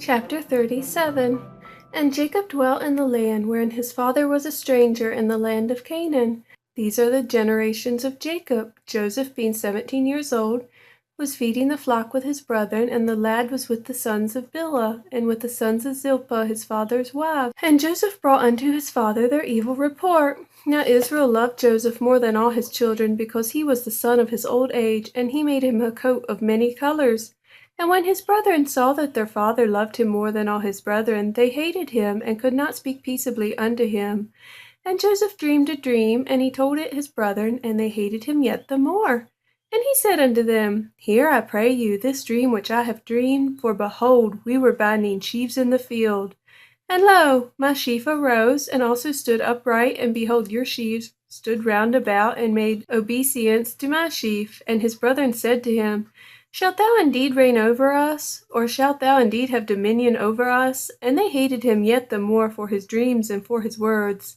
Chapter 37. And Jacob dwelt in the land wherein his father was a stranger, in the land of Canaan. These are the generations of Jacob. Joseph, being 17 years old, was feeding the flock with his brethren, and the lad was with the sons of Bilhah, and with the sons of Zilpah his father's wife. And Joseph brought unto his father their evil report. Now Israel loved Joseph more than all his children, because he was the son of his old age, and he made him a coat of many colors. And when his brethren saw that their father loved him more than all his brethren, they hated him, and could not speak peaceably unto him. And Joseph dreamed a dream, and he told it his brethren, and they hated him yet the more. And he said unto them, Hear, I pray you, this dream which I have dreamed, for behold, we were binding sheaves in the field. And lo, my sheaf arose, and also stood upright, and behold, your sheaves stood round about, and made obeisance to my sheaf. And his brethren said to him, Shalt thou indeed reign over us? Or shalt thou indeed have dominion over us? And they hated him yet the more for his dreams and for his words.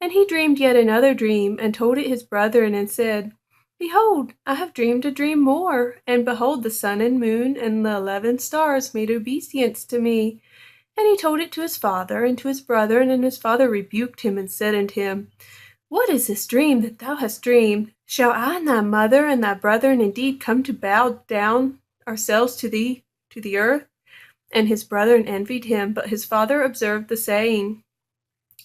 And he dreamed yet another dream, and told it his brethren, and said, Behold, I have dreamed a dream more, and behold, the sun and moon and the 11 stars made obeisance to me. And he told it to his father and to his brethren, and his father rebuked him, and said unto him, What is this dream that thou hast dreamed? Shall I and thy mother and thy brethren indeed come to bow down ourselves to thee, to the earth? And his brethren envied him, but his father observed the saying.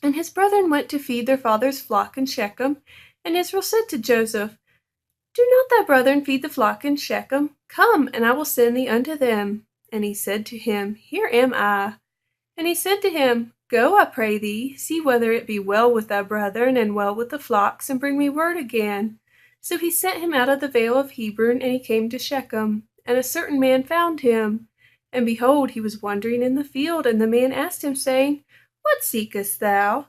And his brethren went to feed their father's flock in Shechem. And Israel said to Joseph, Do not thy brethren feed the flock in Shechem? Come, and I will send thee unto them. And he said to him, Here am I. And he said to him, Go, I pray thee, see whether it be well with thy brethren, and well with the flocks, and bring me word again. So he sent him out of the vale of Hebron, and he came to Shechem. And a certain man found him. And behold, he was wandering in the field, and the man asked him, saying, What seekest thou?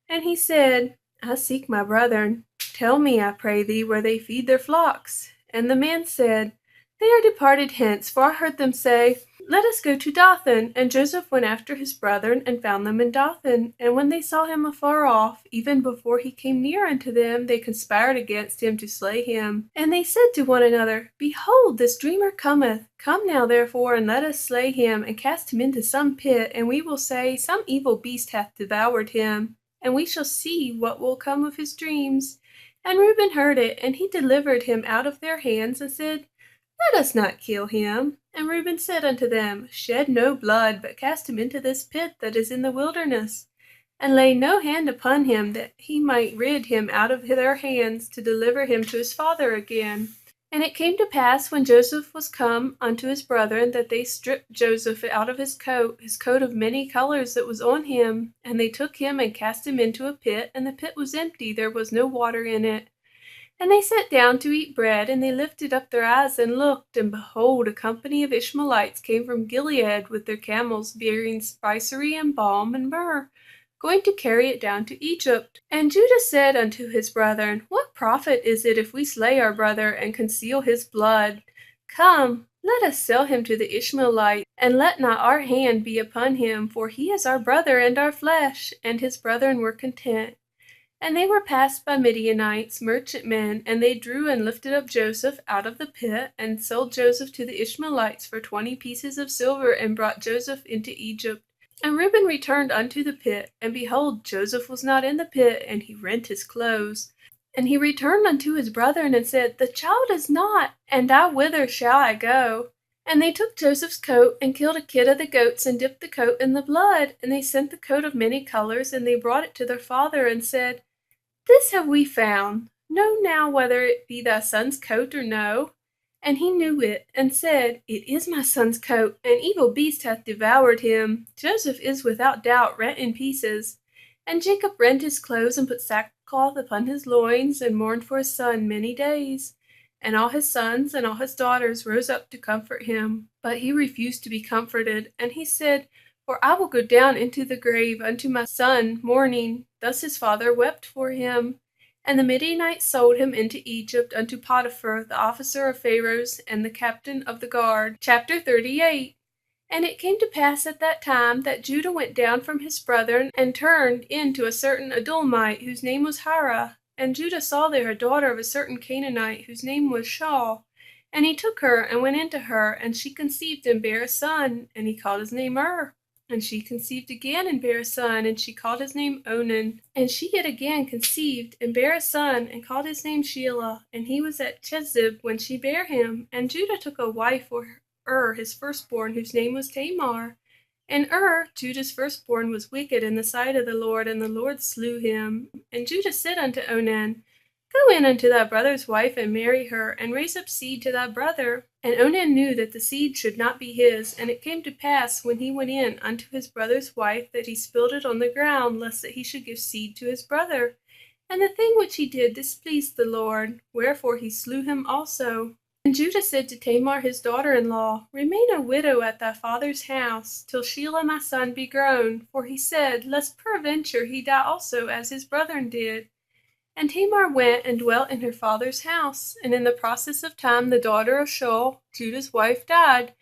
And he said, I seek my brethren. Tell me, I pray thee, where they feed their flocks. And the man said, They are departed hence, for I heard them say, Let us go to Dothan. And Joseph went after his brethren, and found them in Dothan. And when they saw him afar off, even before he came near unto them, they conspired against him to slay him. And they said to one another, Behold, this dreamer cometh. Come now therefore, and let us slay him, and cast him into some pit, and we will say, Some evil beast hath devoured him, and we shall see what will come of his dreams. And Reuben heard it, and he delivered him out of their hands, and said, Let us not kill him. And Reuben said unto them, Shed no blood, but cast him into this pit that is in the wilderness, and lay no hand upon him, that he might rid him out of their hands, to deliver him to his father again. And it came to pass, when Joseph was come unto his brethren, that they stripped Joseph out of his coat of many colors that was on him. And they took him and cast him into a pit, and the pit was empty, there was no water in it. And they sat down to eat bread, and they lifted up their eyes and looked, and behold, a company of Ishmaelites came from Gilead with their camels, bearing spicery and balm and myrrh, going to carry it down to Egypt. And Judah said unto his brethren, What profit is it if we slay our brother and conceal his blood? Come, let us sell him to the Ishmaelites, and let not our hand be upon him, for he is our brother and our flesh. And his brethren were content. And they were passed by Midianites, merchantmen, and they drew and lifted up Joseph out of the pit, and sold Joseph to the Ishmaelites for 20 pieces of silver, and brought Joseph into Egypt. And Reuben returned unto the pit, and behold, Joseph was not in the pit, and he rent his clothes. And he returned unto his brethren, and said, The child is not, and now whither shall I go? And they took Joseph's coat, and killed a kid of the goats, and dipped the coat in the blood. And they sent the coat of many colors, and they brought it to their father, and said, This have we found. Know now whether it be thy son's coat or no. And he knew it, and said, It is my son's coat. An evil beast hath devoured him. Joseph is without doubt rent in pieces. And Jacob rent his clothes, and put sackcloth upon his loins, and mourned for his son many days. And all his sons and all his daughters rose up to comfort him. But he refused to be comforted. And he said, For I will go down into the grave unto my son mourning. Thus his father wept for him. And the Midianites sold him into Egypt unto Potiphar, the officer of Pharaoh's, and the captain of the guard. Chapter 38. And it came to pass at that time that Judah went down from his brethren, and turned into a certain Adullamite, whose name was Hira. And Judah saw there a daughter of a certain Canaanite, whose name was Shaul. And he took her, and went into her, and she conceived and bare a son, and he called his name And she conceived again and bare a son, and she called his name Onan. And she yet again conceived and bare a son, and called his name Shelah. And he was at Chezib when she bare him. And Judah took a wife for his firstborn, whose name was Tamar. And Judah's firstborn, was wicked in the sight of the Lord, and the Lord slew him. And Judah said unto Onan, Go in unto thy brother's wife, and marry her, and raise up seed to thy brother. And Onan knew that the seed should not be his. And it came to pass, when he went in unto his brother's wife, that he spilled it on the ground, lest that he should give seed to his brother. And the thing which he did displeased the Lord, wherefore he slew him also. And Judah said to Tamar his daughter-in-law, Remain a widow at thy father's house, till Shelah my son be grown. For he said, Lest peradventure he die also, as his brethren did. And Tamar went and dwelt in her father's house. And in the process of time the daughter of Shaul, Judah's wife, died.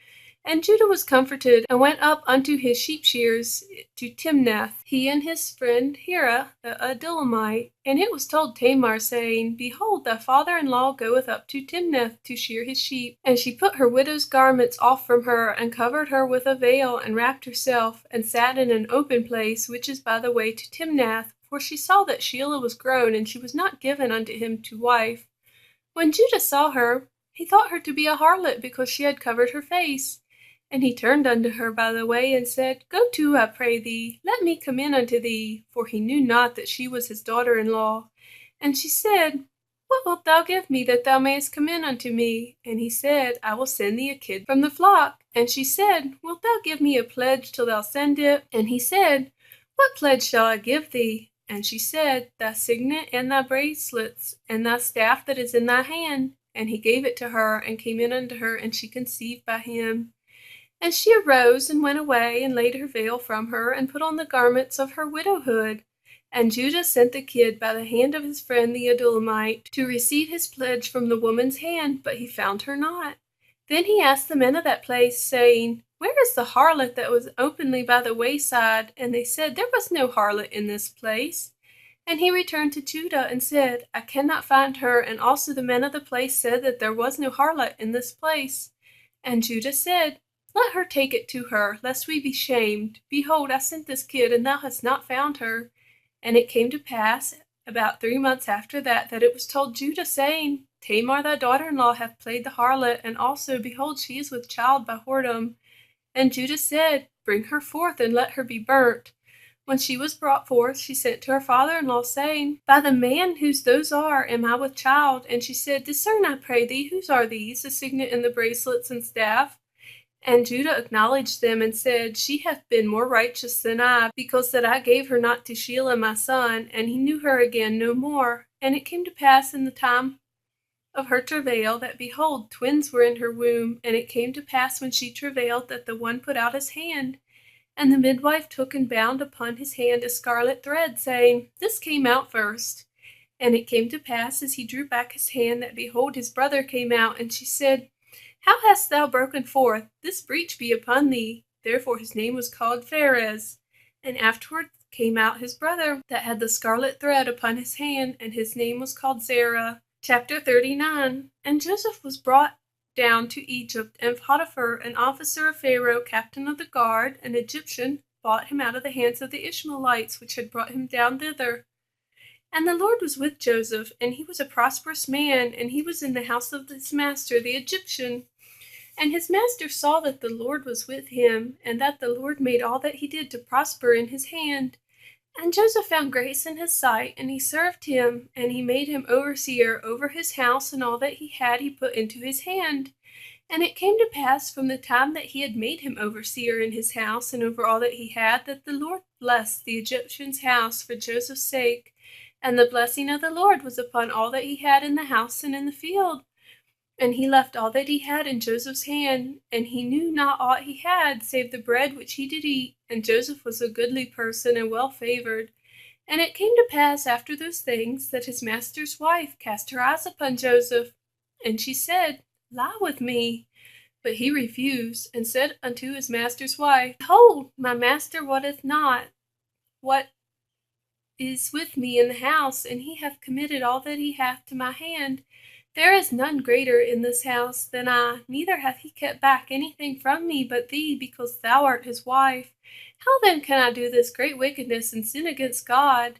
And Judah was comforted, and went up unto his sheep shears to Timnath, he and his friend Hira the Adullamite. And it was told Tamar, saying, Behold, thy father-in-law goeth up to Timnath to shear his sheep. And she put her widow's garments off from her, and covered her with a veil, and wrapped herself, and sat in an open place, which is by the way to Timnath. For she saw that Shelah was grown, and she was not given unto him to wife. When Judah saw her, he thought her to be a harlot, because she had covered her face. And he turned unto her by the way, and said, Go to, I pray thee, let me come in unto thee. For he knew not that she was his daughter-in-law. And she said, What wilt thou give me, that thou mayest come in unto me? And he said, I will send thee a kid from the flock. And she said, Wilt thou give me a pledge till thou send it? And he said, What pledge shall I give thee? And she said, Thy signet and thy bracelets, and thy staff that is in thy hand. And he gave it to her, and came in unto her, and she conceived by him. And she arose, and went away, and laid her veil from her, and put on the garments of her widowhood. And Judah sent the kid by the hand of his friend the Adullamite, to receive his pledge from the woman's hand, but he found her not. Then he asked the men of that place, saying, Where is the harlot that was openly by the wayside? And they said, There was no harlot in this place. And he returned to Judah, and said, I cannot find her. And also the men of the place said that there was no harlot in this place. And Judah said, Let her take it to her, lest we be shamed. Behold, I sent this kid, and thou hast not found her. And it came to pass, about 3 months after that, that it was told Judah, saying, Tamar thy daughter-in-law hath played the harlot, and also, behold, she is with child by whoredom. And Judah said, Bring her forth, and let her be burnt. When she was brought forth, she sent to her father-in-law, saying, By the man whose those are am I with child. And she said, Discern, I pray thee, whose are these, the signet and the bracelets and staff? And Judah acknowledged them, and said, She hath been more righteous than I, because that I gave her not to Shelah my son. And he knew her again no more. And it came to pass in the time of her travail, that, behold, twins were in her womb. And it came to pass, when she travailed, that the one put out his hand. And the midwife took and bound upon his hand a scarlet thread, saying, This came out first. And it came to pass, as he drew back his hand, that, behold, his brother came out. And she said, How hast thou broken forth? This breach be upon thee. Therefore his name was called Pharez. And afterward came out his brother, that had the scarlet thread upon his hand, and his name was called Zerah. Chapter 39. And Joseph was brought down to Egypt, and Potiphar, an officer of Pharaoh, captain of the guard, an Egyptian, bought him out of the hands of the Ishmaelites, which had brought him down thither. And the Lord was with Joseph, and he was a prosperous man, and he was in the house of his master, the Egyptian. And his master saw that the Lord was with him, and that the Lord made all that he did to prosper in his hand. And Joseph found grace in his sight, and he served him, and he made him overseer over his house, and all that he had he put into his hand. And it came to pass, from the time that he had made him overseer in his house, and over all that he had, that the Lord blessed the Egyptian's house for Joseph's sake. And the blessing of the Lord was upon all that he had in the house and in the field. And he left all that he had in Joseph's hand, and he knew not aught he had, save the bread which he did eat. And Joseph was a goodly person, and well favored. And it came to pass after those things, that his master's wife cast her eyes upon Joseph. And she said, Lie with me. But he refused, and said unto his master's wife, Behold, my master wotteth not what is with me in the house, and he hath committed all that he hath to my hand. There is none greater in this house than I, neither hath he kept back anything from me but thee, because thou art his wife. How then can I do this great wickedness and sin against God?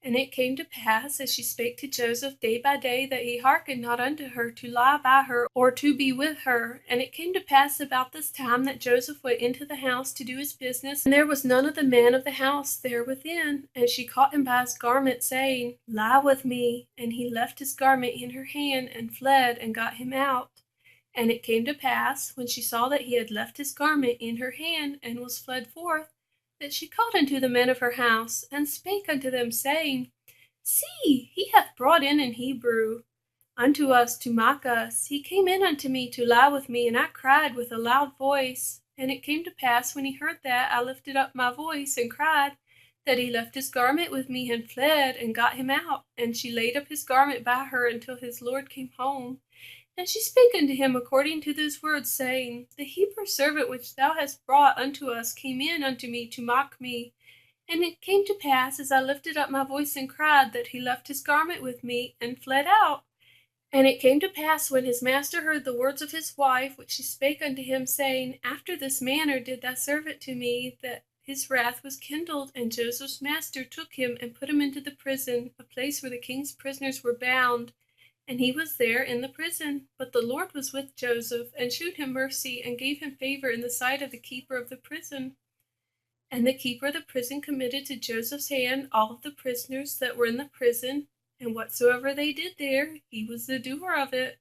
And it came to pass, as she spake to Joseph day by day, that he hearkened not unto her to lie by her or to be with her. And it came to pass about this time that Joseph went into the house to do his business, and there was none of the men of the house there within. And she caught him by his garment, saying, Lie with me. And he left his garment in her hand, and fled, and got him out. And it came to pass, when she saw that he had left his garment in her hand, and was fled forth, that she called unto the men of her house, and spake unto them, saying, See, he hath brought in an Hebrew unto us to mock us. He came in unto me to lie with me, and I cried with a loud voice. And it came to pass, when he heard that, I lifted up my voice, and cried, that he left his garment with me, and fled, and got him out. And she laid up his garment by her until his Lord came home. And she spake unto him according to those words, saying, The Hebrew servant which thou hast brought unto us came in unto me to mock me. And it came to pass, as I lifted up my voice and cried, that he left his garment with me, and fled out. And it came to pass, when his master heard the words of his wife, which she spake unto him, saying, After this manner did thy servant to me, that his wrath was kindled. And Joseph's master took him, and put him into the prison, a place where the king's prisoners were bound. And he was there in the prison. But the Lord was with Joseph, and shewed him mercy, and gave him favor in the sight of the keeper of the prison. And the keeper of the prison committed to Joseph's hand all of the prisoners that were in the prison, and whatsoever they did there, he was the doer of it.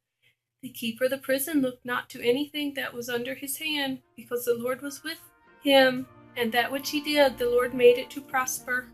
The keeper of the prison looked not to anything that was under his hand, because the Lord was with him, and that which he did, the Lord made it to prosper.